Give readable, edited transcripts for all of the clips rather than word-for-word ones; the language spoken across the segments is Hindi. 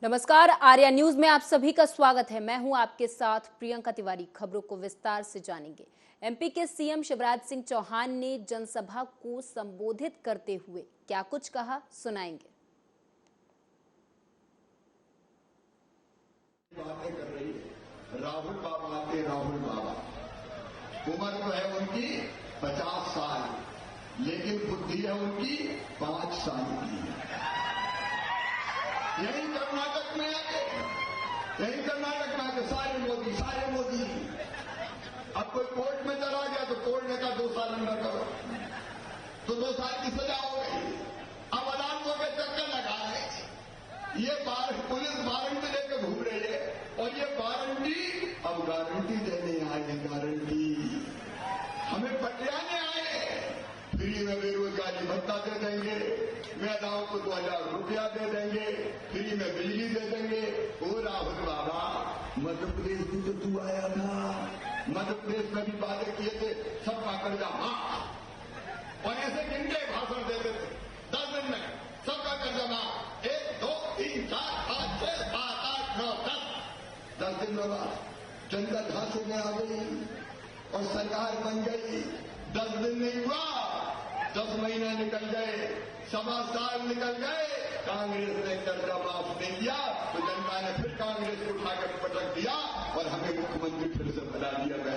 नमस्कार, आर्या न्यूज में आप सभी का स्वागत है। मैं हूं आपके साथ प्रियंका तिवारी। खबरों को विस्तार से जानेंगे। एमपी के सीएम शिवराज सिंह चौहान ने जनसभा को संबोधित करते हुए क्या कुछ कहा, सुनाएंगे। बातें कर रही है राहुल बाबा के राहुल बाबा। उम्र तो है उनकी 50 साल, लेकिन बुद्धि है उनकी 5 साल की। यही कर्नाटक में आके सारे मोदी। अब कोई कोर्ट में चला गया तो कोर्ट ने कहा 2 साल अंदर करो, तो 2 साल की सजा हो गई। अब अदालतों के चक्कर लगा रहे, ये पुलिस वारंटी लेकर घूम रही है, और ये वारंटी अब गारंटी देने आए। गारंटी हमें पटियाने आए, फ्री में बेरोजगारी भत्ता दे देंगे, महिलाओं को 2000 रुपया दे देंगे, फ्री में बिजली दे देंगे। ओ राहुल बाबा, मध्य प्रदेश में जो तू आया था, मध्य प्रदेश में भी वादे किए थे सबका कर्जा माफ, और ऐसे गिनके भाषण देते थे 10 दिन में सबका कर्जा माफ। 1 2 3 4 5 6 7 8 9 10 दिन में बाद जनता ढांचे में आ गई और सरकार बन गई। 10 दिन नहीं हुआ, 10 महीने निकल गए, 1.25 साल निकल गए, कांग्रेस ने कर्जा माफ नहीं किया, तो जनता ने फिर कांग्रेस को उठाकर पटक दिया और हमें मुख्यमंत्री फिर से बना दिया गया।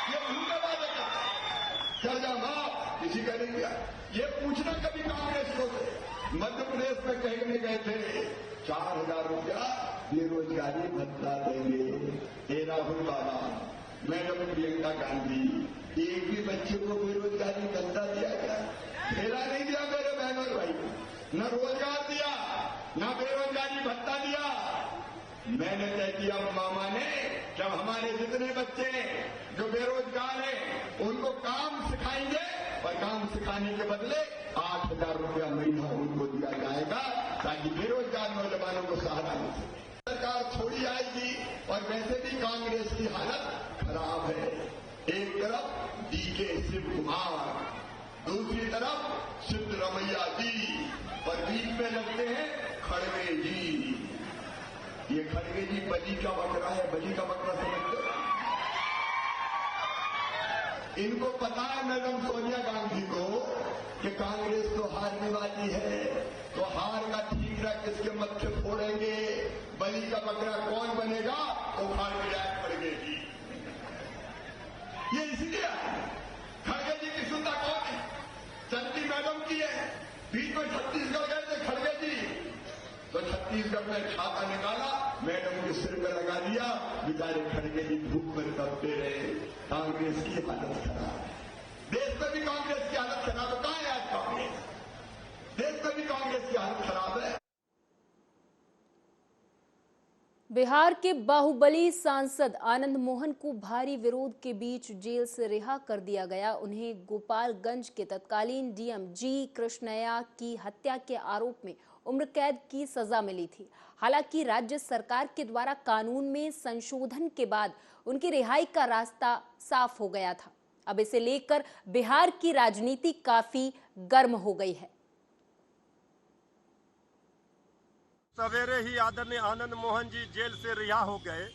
ये उनका वादा करता है, कर्जा माफ किसी का नहीं किया। ये पूछना कभी कांग्रेस को थे। मध्य प्रदेश में कहने गए थे 4000 रुपया बेरोजगारी भत्ता देंगे। ए राहुल बाबा, मैडम प्रियंका गांधी, एक भी बच्चे को बेरोजगारी भत्ता दिया क्या? फेरा नहीं दिया मेरे बहन और भाई, न रोजगार दिया, न बेरोजगारी भत्ता दिया। मैंने तय किया मामा ने, जब हमारे जितने बच्चे जो बेरोजगार हैं उनको काम सिखाएंगे, और काम सिखाने के बदले 8000 रुपया महीना उनको दिया जाएगा, ताकि बेरोजगार नौजवानों को सहारा मिल सके। सरकार थोड़ी आएगी, और वैसे भी कांग्रेस की हालत खराब है। एक तरफ डीके शिव कुमार, दूसरी तरफ सिद्धरमैया जी, और बीच में लगते हैं खड़गे जी। ये खड़गे जी बली का बकरा है, बली का बकरा समझते हो? इनको पता है मैडम सोनिया गांधी को कि कांग्रेस तो हारने वाली है, तो हार का ठीकरा किसके मत्थे फोड़ेंगे, बली का बकरा कौन बनेगा, तो उखाड़ के जाए खड़गे जी। ये इसलिए खड़गे जी की सुनता कौन है? चंदी मैडम की है। बीच में छत्तीसगढ़ गए थे खड़गे जी, तो छत्तीसगढ़ में छाता निकाला, मैडम के सिर में लगा दिया, बेचारे खड़गे जी धूप में तपते रहे। कांग्रेस की हालत खराब है। देश में भी कांग्रेस की हालत खराब है। कहां है आज कांग्रेस? देश में भी कांग्रेस की हालत खराब है। बिहार के बाहुबली सांसद आनंद मोहन को भारी विरोध के बीच जेल से रिहा कर दिया गया। उन्हें गोपालगंज के तत्कालीन डीएम जी कृष्णैया की हत्या के आरोप में उम्र कैद की सजा मिली थी। हालांकि राज्य सरकार के द्वारा कानून में संशोधन के बाद उनकी रिहाई का रास्ता साफ हो गया था। अब इसे लेकर बिहार की राजनीति काफी गर्म हो गई है। सवेरे ही आदरणीय आनंद मोहन जी जेल से रिहा हो गए।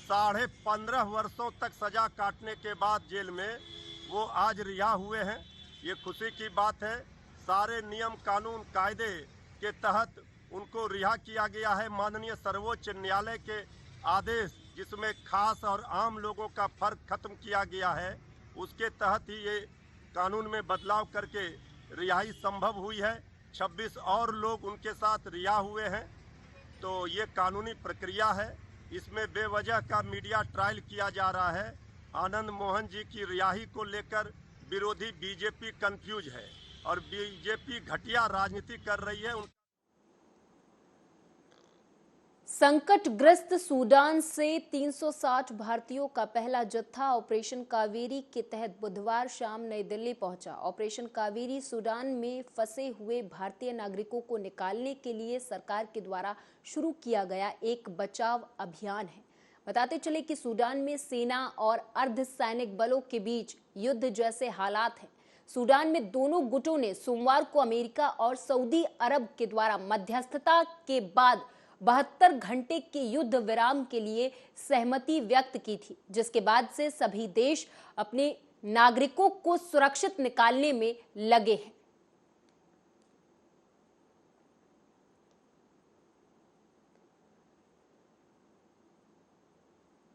15.5 वर्षों तक सजा काटने के बाद जेल में वो आज रिहा हुए हैं। ये खुशी की बात है। सारे नियम कानून कायदे के तहत उनको रिहा किया गया है। माननीय सर्वोच्च न्यायालय के आदेश, जिसमें खास और आम लोगों का फर्क खत्म किया गया है, उसके तहत ही ये कानून में बदलाव करके रिहाई संभव हुई है। 26 और लोग उनके साथ रिहा हुए हैं। तो ये कानूनी प्रक्रिया है। इसमें बेवजह का मीडिया ट्रायल किया जा रहा है। आनंद मोहन जी की रिहाई को लेकर विरोधी बीजेपी कंफ्यूज है और बीजेपी घटिया राजनीति कर रही है। संकटग्रस्त सूडान से 360 भारतीयों का पहला जत्था ऑपरेशन कावेरी के तहत बुधवार शाम नई दिल्ली पहुंचा। ऑपरेशन कावेरी सूडान में फंसे हुए भारतीय नागरिकों को निकालने के लिए सरकार के द्वारा शुरू किया गया एक बचाव अभियान है। बताते चले कि सूडान में सेना और अर्धसैनिक बलों के बीच युद्ध जैसे हालात हैं। सूडान में दोनों गुटों ने सोमवार को अमेरिका और सऊदी अरब के द्वारा मध्यस्थता के बाद 72 घंटे के युद्ध विराम के लिए सहमति व्यक्त की थी, जिसके बाद से सभी देश अपने नागरिकों को सुरक्षित निकालने में लगे हैं।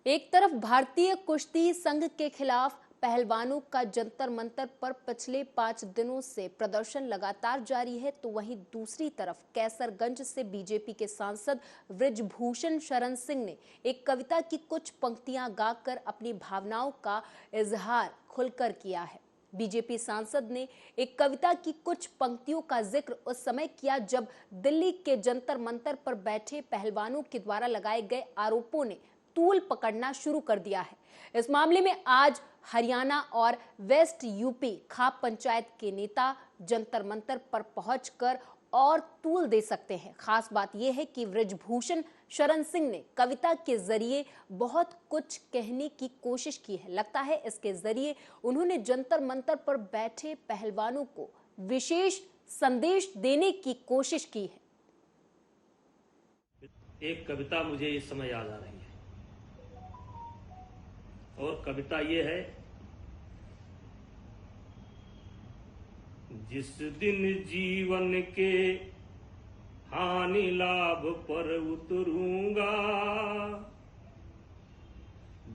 एक तरफ भारतीय कुश्ती संघ के खिलाफ पहलवानों का जंतर मंतर पर पिछले 5 दिनों से प्रदर्शन लगातार जारी है, तो वहीं दूसरी तरफ कैसरगंज से बीजेपी के सांसद बृजभूषण शरण सिंह ने एक कविता की कुछ पंक्तियां गाकर अपनी भावनाओं का इजहार खुलकर किया है। बीजेपी सांसद ने एक कविता की कुछ पंक्तियों का जिक्र उस समय किया जब दिल्ली के जंतर मंतर पर बैठे पहलवानों के द्वारा लगाए गए आरोपों ने तूल पकड़ना शुरू कर दिया है। इस मामले में आज हरियाणा और वेस्ट यूपी खाप पंचायत के नेता जंतर मंतर पर पहुंचकर और तूल दे सकते हैं। खास बात यह है कि बृजभूषण शरण सिंह ने कविता के जरिए बहुत कुछ कहने की कोशिश की है। लगता है इसके जरिए उन्होंने जंतर मंतर पर बैठे पहलवानों को विशेष संदेश देने की कोशिश की है। एक कविता मुझे इस समय याद आ रही है और कविता ये है, जिस दिन जीवन के हानि लाभ पर उतरूंगा,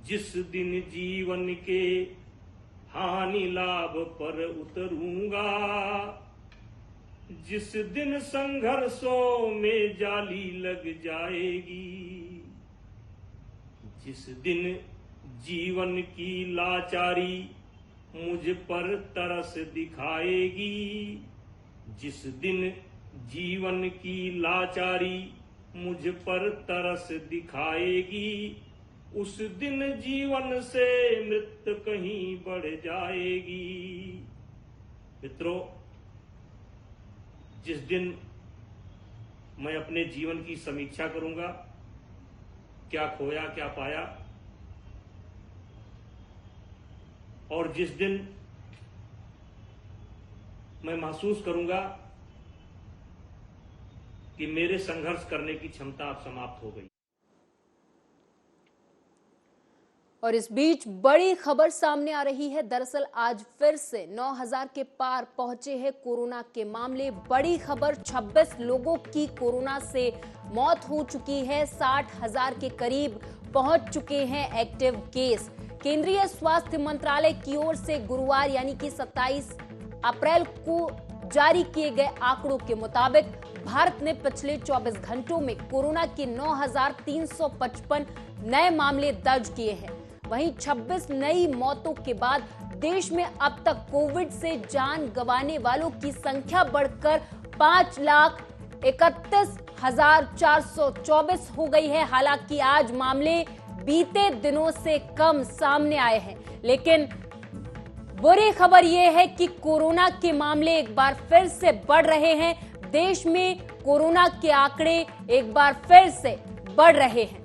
जिस दिन जीवन के हानि लाभ पर उतरूंगा, जिस दिन संघर्षों में जाली लग जाएगी, जिस दिन जीवन की लाचारी मुझ पर तरस दिखाएगी, जिस दिन जीवन की लाचारी मुझ पर तरस दिखाएगी, उस दिन जीवन से मृत्यु कहीं बढ़ जाएगी। मित्रों, जिस दिन मैं अपने जीवन की समीक्षा करूंगा, क्या खोया क्या पाया, और जिस दिन मैं महसूस करूंगा कि मेरे संघर्ष करने की क्षमता अब समाप्त हो गई। और इस बीच बड़ी खबर सामने आ रही है। दरअसल आज फिर से 9000 के पार पहुंचे हैं कोरोना के मामले। बड़ी खबर, 26 लोगों की कोरोना से मौत हो चुकी है। 60,000 के करीब पहुंच चुके हैं एक्टिव केस। केंद्रीय स्वास्थ्य मंत्रालय की ओर से गुरुवार यानी कि 27 अप्रैल को जारी किए गए आंकड़ों के मुताबिक भारत ने पिछले 24 घंटों में कोरोना के 9,355 नए मामले दर्ज किए हैं। वहीं 26 नई मौतों के बाद देश में अब तक कोविड से जान गंवाने वालों की संख्या बढ़कर 5,31,424 हो गई है। हालांकि आज मामले बीते दिनों से कम सामने आए हैं, लेकिन बुरी खबर यह है कि कोरोना के मामले एक बार फिर से बढ़ रहे हैं। देश में कोरोना के आंकड़े एक बार फिर से बढ़ रहे हैं।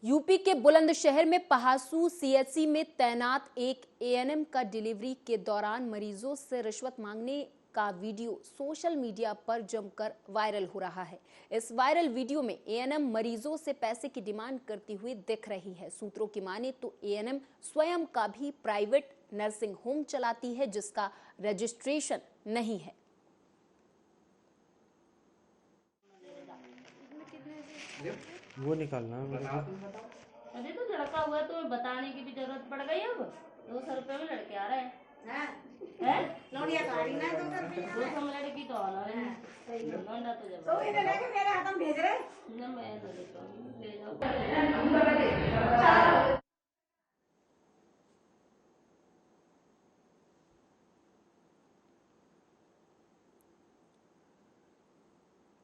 यूपी के बुलंदशहर में पहासू सीएचसी में तैनात एक एएनएम का डिलीवरी के दौरान मरीजों से रिश्वत मांगने का वीडियो सोशल मीडिया पर जमकर वायरल हो रहा है। इस वायरल वीडियो में एएनएम मरीजों से पैसे की डिमांड करती हुई दिख रही है। सूत्रों की माने तो एएनएम स्वयं का भी प्राइवेट नर्सिंग होम चलाती है, जिसका रजिस्ट्रेशन नहीं है। वो निकालना अरे तो लड़का हुआ तो बताने की भी जरूरत पड़ गई। अब 200 रुपए में लड़के आ रहे हैं। लौड़िया कारी ना 200 में लड़की तो आना है। लौंडा तो जब तो इधर लेके मेरे हाथ में भेज रहे ना, मैं तो लेता हूं, ले जाओ।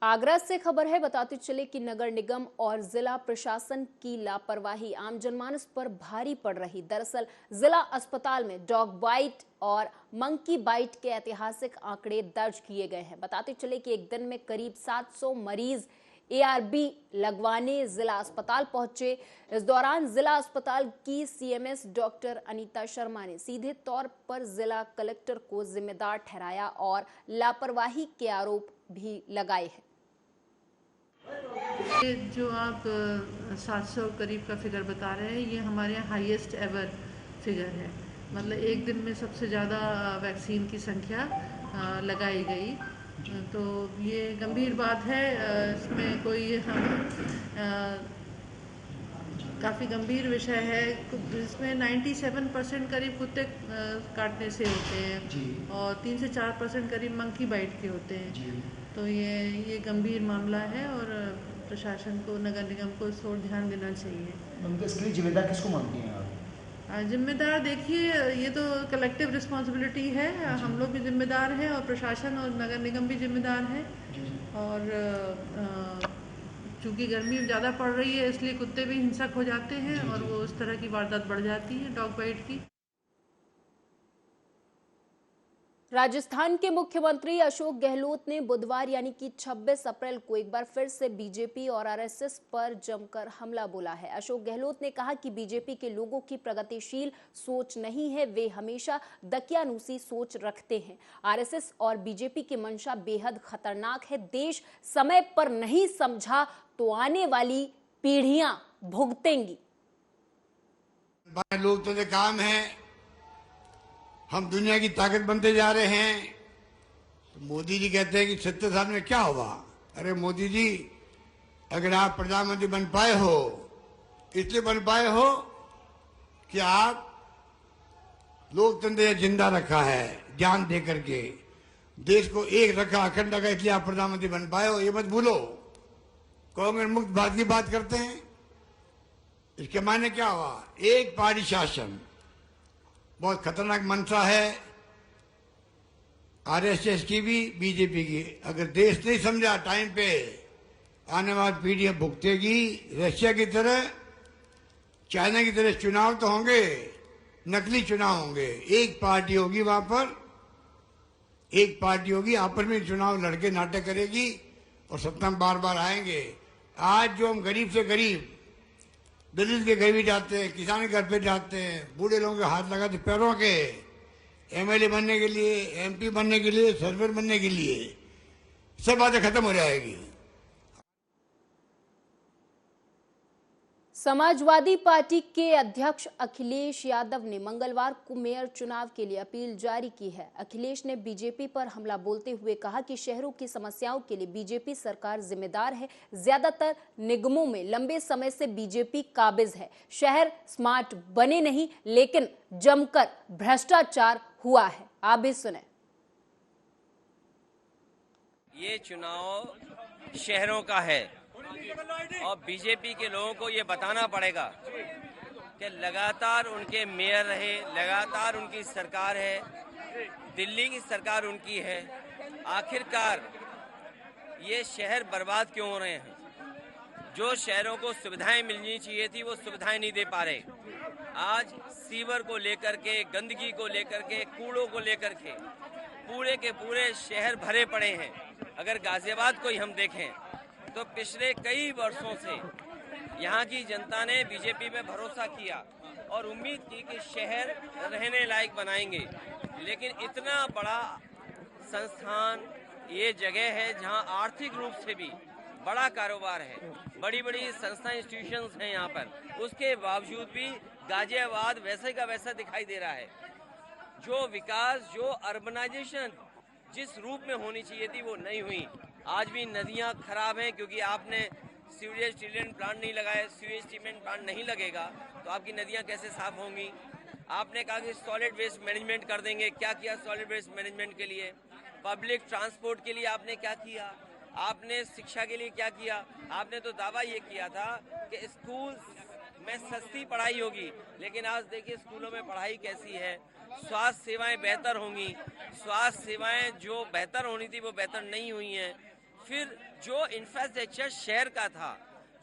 आगरा से खबर है। बताते चले कि नगर निगम और जिला प्रशासन की लापरवाही आम जनमानस पर भारी पड़ रही। दरअसल जिला अस्पताल में डॉग बाइट और मंकी बाइट के ऐतिहासिक आंकड़े दर्ज किए गए हैं। बताते चले कि एक दिन में करीब 700 मरीज ARB लगवाने जिला अस्पताल पहुंचे। इस दौरान जिला अस्पताल की CMS डॉक्टर अनीता शर्मा ने सीधे तौर पर जिला कलेक्टर को जिम्मेदार ठहराया और लापरवाही के आरोप भी लगाए हैं। ये जो आप 700 करीब का फिगर बता रहे हैं, ये हमारे यहाँ हाईएस्ट एवर फिगर है। मतलब एक दिन में सबसे ज़्यादा वैक्सीन की संख्या लगाई गई, तो ये गंभीर बात है। इसमें कोई काफ़ी गंभीर विषय है। इसमें 97% करीब कुत्ते काटने से होते हैं और 3 से 4% करीब मंकी बाइट के होते हैं। तो ये गंभीर मामला है और प्रशासन को, नगर निगम को इस ओर ध्यान देना चाहिए। इसके लिए जिम्मेदार किसको मानती हैं आप? जिम्मेदार देखिए, ये तो कलेक्टिव रिस्पॉन्सिबिलिटी है। हम लोग भी जिम्मेदार हैं और प्रशासन और नगर निगम भी जिम्मेदार है। और चूँकि गर्मी ज़्यादा पड़ रही है, इसलिए कुत्ते भी हिंसक हो जाते हैं और वो इस तरह की वारदात बढ़ जाती है डॉग बाइट की। राजस्थान के मुख्यमंत्री अशोक गहलोत ने बुधवार यानी कि 26 अप्रैल को एक बार फिर से बीजेपी और आरएसएस पर जमकर हमला बोला है। अशोक गहलोत ने कहा कि बीजेपी के लोगों की प्रगतिशील सोच नहीं है, वे हमेशा दकियानूसी सोच रखते हैं। आरएसएस और बीजेपी की मंशा बेहद खतरनाक है। देश समय पर नहीं समझा तो आने वाली पीढ़ियां भुगतेंगी। लोग तो काम है, हम दुनिया की ताकत बनते जा रहे हैं। तो मोदी जी कहते हैं कि 70 साल में क्या हुआ। अरे मोदी जी, अगर आप प्रधानमंत्री बन पाए हो, इसलिए बन पाए हो कि आप लोकतंत्र जिंदा रखा है, जान दे करके देश को एक रखा, अखंड रखा, इसलिए आप प्रधानमंत्री बन पाए हो। ये मत भूलो। कांग्रेस मुक्त भारत की बात करते हैं, इसके मायने क्या हुआ? एक पार्टी शासन बहुत खतरनाक मंशा है आरएसएस की भी, बीजेपी की। अगर देश नहीं समझा टाइम पे, आने वाली पीढ़ियां भुगतेगी। रशिया की तरह, चाइना की तरह चुनाव तो होंगे, नकली चुनाव होंगे। एक पार्टी होगी वहां पर, एक पार्टी होगी, आपस में चुनाव लड़के नाटक करेगी और सत्ता में बार बार आएंगे। आज जो हम गरीब से गरीब, दलित के घर भी जाते हैं, किसान के घर पे जाते हैं, बूढ़े लोगों के हाथ लगाते पैरों के, एमएलए बनने के लिए, एमपी बनने के लिए, सरपंच बनने के लिए, सब बातें खत्म हो जाएगी। समाजवादी पार्टी के अध्यक्ष अखिलेश यादव ने मंगलवार को मेयर चुनाव के लिए अपील जारी की है। अखिलेश ने बीजेपी पर हमला बोलते हुए कहा कि शहरों की समस्याओं के लिए बीजेपी सरकार जिम्मेदार है। ज्यादातर निगमों में लंबे समय से बीजेपी काबिज है। शहर स्मार्ट बने नहीं, लेकिन जमकर भ्रष्टाचार हुआ है। आप भी सुने। ये चुनाव शहरों का है और बीजेपी के लोगों को ये बताना पड़ेगा कि लगातार उनके मेयर रहे, लगातार उनकी सरकार है, दिल्ली की सरकार उनकी है। आखिरकार ये शहर बर्बाद क्यों हो रहे हैं? जो शहरों को सुविधाएं मिलनी चाहिए थी, वो सुविधाएं नहीं दे पा रहे। आज सीवर को लेकर के, गंदगी को लेकर के, कूड़ों को लेकर के पूरे के पूरे शहर भरे पड़े हैं। अगर गाजियाबाद को ही हम देखें तो पिछले कई वर्षों से यहाँ की जनता ने बीजेपी में भरोसा किया और उम्मीद की कि शहर रहने लायक बनाएंगे। लेकिन इतना बड़ा संस्थान, ये जगह है जहाँ आर्थिक रूप से भी बड़ा कारोबार है, बड़ी बड़ी संस्था इंस्टीट्यूशंस हैं यहाँ पर, उसके बावजूद भी गाजियाबाद वैसे का वैसा दिखाई दे रहा है। जो विकास, जो अर्बनाइजेशन जिस रूप में होनी चाहिए थी, वो नहीं हुई। आज भी नदियां खराब हैं क्योंकि आपने सीवेज ट्रीटमेंट प्लांट नहीं लगाया। सीवेज ट्रीटमेंट प्लांट नहीं लगेगा तो आपकी नदियां कैसे साफ होंगी? आपने कहा कि सॉलिड वेस्ट मैनेजमेंट कर देंगे, क्या किया सॉलिड वेस्ट मैनेजमेंट के लिए? पब्लिक ट्रांसपोर्ट के लिए आपने क्या किया? आपने शिक्षा के लिए क्या किया? आपने तो दावा ये किया था कि स्कूल में सस्ती पढ़ाई होगी, लेकिन आज देखिए स्कूलों में पढ़ाई कैसी है। स्वास्थ्य सेवाएं बेहतर होंगी, स्वास्थ्य सेवाएं जो बेहतर होनी थी वो बेहतर नहीं हुई हैं। फिर जो इंफ्रास्ट्रक्चर शहर का था,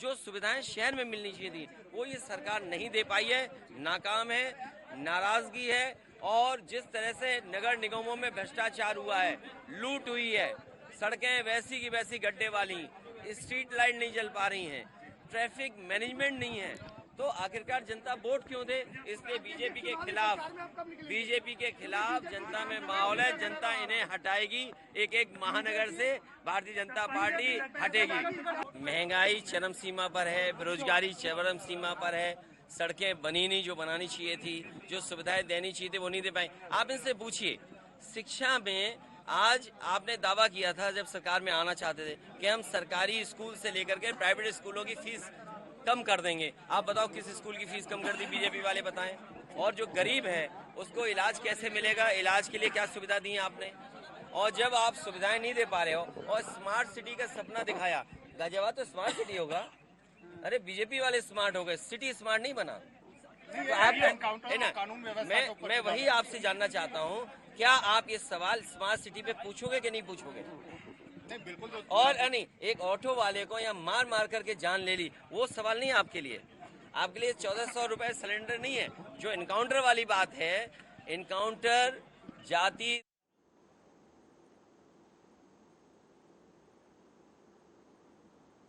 जो सुविधाएं शहर में मिलनी चाहिए थी, वो ये सरकार नहीं दे पाई है। नाकाम है, नाराजगी है। और जिस तरह से नगर निगमों में भ्रष्टाचार हुआ है, लूट हुई है, सड़कें वैसी की वैसी गड्ढे वाली, स्ट्रीट लाइट नहीं जल पा रही हैं, ट्रैफिक मैनेजमेंट नहीं है, तो आखिरकार जनता वोट क्यों दे? इसलिए बीजेपी के खिलाफ जनता में माहौल है। जनता इन्हें हटाएगी, एक एक महानगर से भारतीय जनता पार्टी हटेगी। महंगाई चरम सीमा पर है, बेरोजगारी चरम सीमा पर है, सड़कें बनी नहीं जो बनानी चाहिए थी, जो सुविधाएं देनी चाहिए थी वो नहीं दे पाए। आप इनसे पूछिए, शिक्षा में आज आपने दावा किया था जब सरकार में आना चाहते थे कि हम सरकारी स्कूल से लेकर के प्राइवेट स्कूलों की फीस कम कर देंगे। आप बताओ किस स्कूल की फीस कम कर दी? बीजेपी वाले बताएं। और जो गरीब है उसको इलाज कैसे मिलेगा? इलाज के लिए क्या सुविधा दी है आपने? और जब आप सुविधाएं नहीं दे पा रहे हो और स्मार्ट सिटी का सपना दिखाया, गाजियाबाद तो स्मार्ट सिटी होगा। अरे बीजेपी वाले स्मार्ट हो गए, सिटी स्मार्ट नहीं बना। तो आप मैं वही आपसे जानना चाहता हूँ, क्या आप ये सवाल स्मार्ट सिटी पे पूछोगे कि नहीं पूछोगे? बिल्कुल। और नहीं, एक ऑटो वाले को या मार मार करके जान ले ली, वो सवाल नहीं आपके लिए। आपके लिए 1400 रुपए सिलेंडर नहीं है। जो इनकाउंटर वाली बात है, इनकाउंटर जाति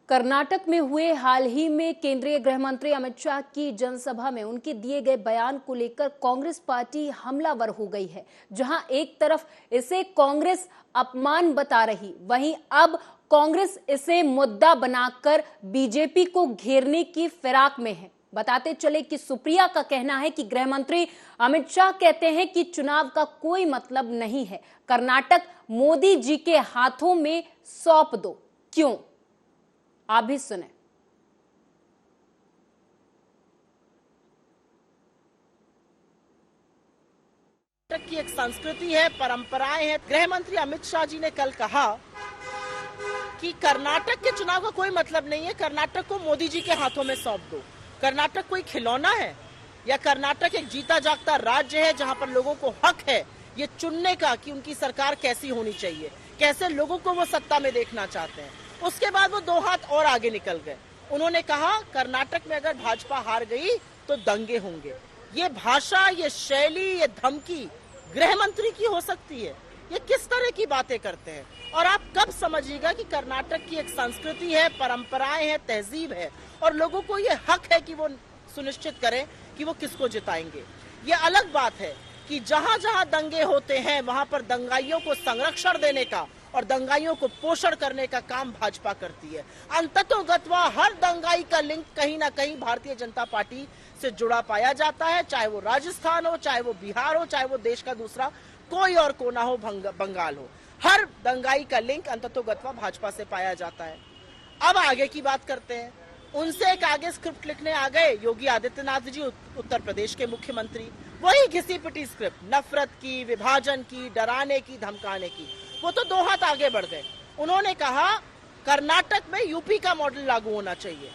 कर्नाटक में हुए हाल ही में केंद्रीय गृह मंत्री अमित शाह की जनसभा में उनके दिए गए बयान को लेकर कांग्रेस पार्टी हमलावर हो गई है। जहां एक तरफ इसे कांग्रेस अपमान बता रही, वहीं अब कांग्रेस इसे मुद्दा बनाकर बीजेपी को घेरने की फिराक में है। बताते चले कि सुप्रिया का कहना है कि गृह मंत्री अमित शाह कहते हैं कि चुनाव का कोई मतलब नहीं है, कर्नाटक मोदी जी के हाथों में सौंप दो। क्यों? आप भी सुने। कर्नाटक की एक संस्कृति है, परंपराएं हैं। गृह मंत्री अमित शाह जी ने कल कहा कि कर्नाटक के चुनाव का कोई मतलब नहीं है, कर्नाटक को मोदी जी के हाथों में सौंप दो। कर्नाटक कोई खिलौना है या कर्नाटक एक जीता जागता राज्य है जहां पर लोगों को हक है ये चुनने का कि उनकी सरकार कैसी होनी चाहिए, कैसे लोगों को वो सत्ता में देखना चाहते हैं। उसके बाद वो 2 हाथ और आगे निकल गए। उन्होंने कहा कर्नाटक में अगर भाजपा हार गई तो दंगे होंगे। ये भाषा, ये शैली, ये धमकी गृह मंत्री की हो सकती है? ये किस तरह की बातें करते हैं? और आप कब समझिएगा कि कर्नाटक की एक संस्कृति है, परंपराएं हैं, तहजीब है और लोगों को ये हक है कि वो सुनिश्चित करें कि वो किसको जिताएंगे। ये अलग बात है कि जहां जहां दंगे होते हैं वहां पर दंगाइयों को संरक्षण देने का और दंगाइयों को पोषण करने का काम भाजपा करती है। अंततोगत्वा हर दंगाई का लिंक कहीं ना कहीं भारतीय जनता पार्टी से जुड़ा पाया जाता है, चाहे वो राजस्थान हो, चाहे वो बिहार हो, चाहे वो देश का दूसरा कोई और कोना हो, बंगाल हो। हर दंगाई का लिंक अंततोगत्वा भाजपा से पाया जाता है। अब आगे की बात करते हैं। उनसे एक आगे स्क्रिप्ट लिखने आ गए योगी आदित्यनाथ जी, उत्तर प्रदेश के मुख्यमंत्री। वही घिसी पिटी स्क्रिप्ट, नफरत की, विभाजन की, डराने की, धमकाने की। वो तो 2 हाथ आगे बढ़ गए। उन्होंने कहा कर्नाटक में यूपी का मॉडल लागू होना चाहिए।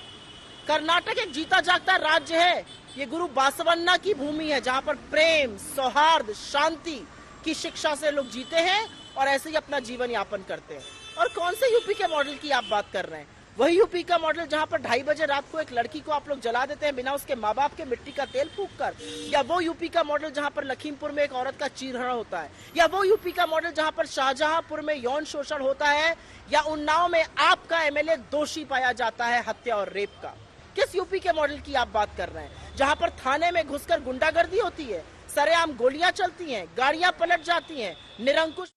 कर्नाटक एक जीता जागता राज्य है, ये गुरु बासवन्ना की भूमि है जहां पर प्रेम, सौहार्द, शांति की शिक्षा से लोग जीते हैं और ऐसे ही अपना जीवन यापन करते हैं। और कौन से यूपी के मॉडल की आप बात कर रहे हैं? वही यूपी का मॉडल जहां पर 2:30 बजे रात को एक लड़की को आप लोग जला देते हैं बिना उसके माँ बाप के मिट्टी का तेल फूंक कर, या वो यूपी का मॉडल जहां पर लखीमपुर में एक औरत का चीरहरण होता है, या वो यूपी का मॉडल जहां पर शाहजहांपुर में यौन शोषण होता है, या उन्नाव में आपका एमएलए दोषी पाया जाता है हत्या और रेप का। किस यूपी के मॉडल की आप बात कर रहे हैं? जहां पर थाने में घुसकर गुंडागर्दी होती है, सरेआम गोलियां चलती हैं, गाड़ियां पलट जाती हैं, निरंकुश।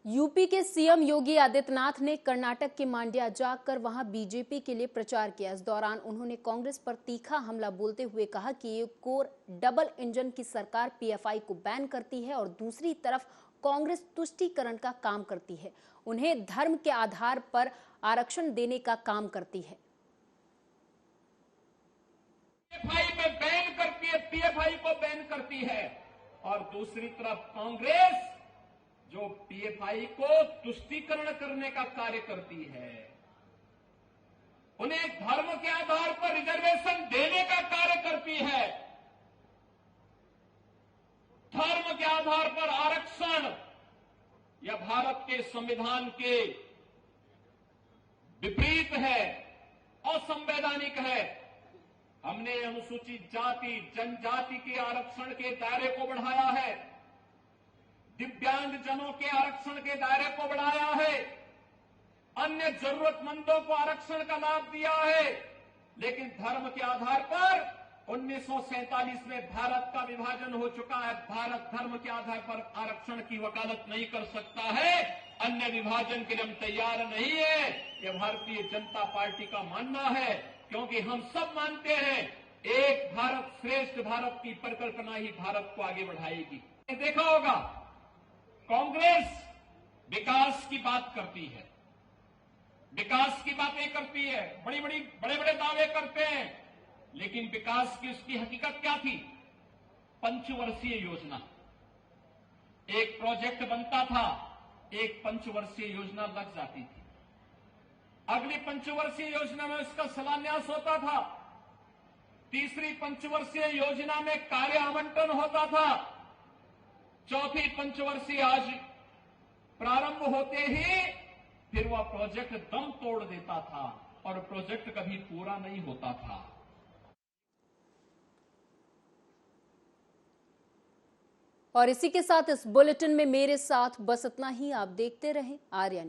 यूपी के सीएम योगी आदित्यनाथ ने कर्नाटक के मांड्या जाकर वहां बीजेपी के लिए प्रचार किया। इस दौरान उन्होंने कांग्रेस पर तीखा हमला बोलते हुए कहा कि एक और डबल इंजन की सरकार पीएफआई को बैन करती है और दूसरी तरफ कांग्रेस तुष्टीकरण का काम करती है, उन्हें धर्म के आधार पर आरक्षण देने का काम करती है। पीएफआई में बैन करती है, पीएफआई को बैन करती है, और दूसरी तरफ कांग्रेस जो पीएफआई को तुष्टीकरण करने का कार्य करती है, उन्हें धर्म के आधार पर रिजर्वेशन देने का कार्य करती है। धर्म के आधार पर आरक्षण यह भारत के संविधान के विपरीत है, असंवैधानिक है। हमने अनुसूचित जाति, जनजाति के आरक्षण के दायरे को बढ़ाया है, दिव्यांग जनों के आरक्षण के दायरे को बढ़ाया है, अन्य जरूरतमंदों को आरक्षण का लाभ दिया है, लेकिन धर्म के आधार पर 1947 में भारत का विभाजन हो चुका है। भारत धर्म के आधार पर आरक्षण की वकालत नहीं कर सकता है। अन्य विभाजन के लिए हम तैयार नहीं है, ये भारतीय जनता पार्टी का मानना है, क्योंकि हम सब मानते हैं एक भारत श्रेष्ठ भारत की परिकल्पना ही भारत को आगे बढ़ाएगी। देखा होगा, कांग्रेस विकास की बात करती है, विकास की बातें करती है, बड़े बड़े दावे करते हैं, लेकिन विकास की उसकी हकीकत क्या थी? पंचवर्षीय योजना, एक प्रोजेक्ट बनता था, एक पंचवर्षीय योजना लग जाती थी, अगली पंचवर्षीय योजना में उसका शिलान्यास होता था, तीसरी पंचवर्षीय योजना में कार्य आवंटन होता था, चौथी पंचवर्षीय आज प्रारंभ होते ही फिर वह प्रोजेक्ट दम तोड़ देता था और प्रोजेक्ट कभी पूरा नहीं होता था। और इसी के साथ इस बुलेटिन में मेरे साथ बस इतना ही। आप देखते रहें आर्यन।